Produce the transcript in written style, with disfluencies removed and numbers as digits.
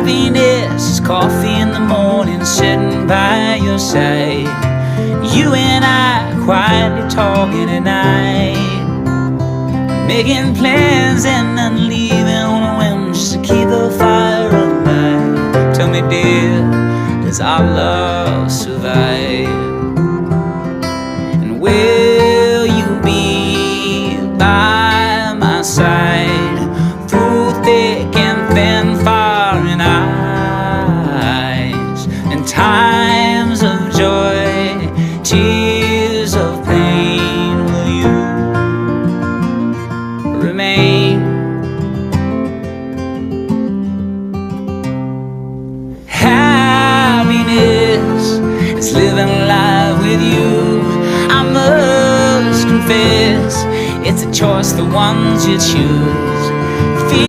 Happiness is coffee in the morning, sitting by your side. You and I quietly talking at night, making plans and then leaving on a whim just to keep the fire alive. Tell me, dear, does our love survive? And will you be by my side through thick and thin, far and eyes, in times of joy, tears of pain? Will you remain? Happiness is living life with you. I must confess, it's a choice, the ones you choose.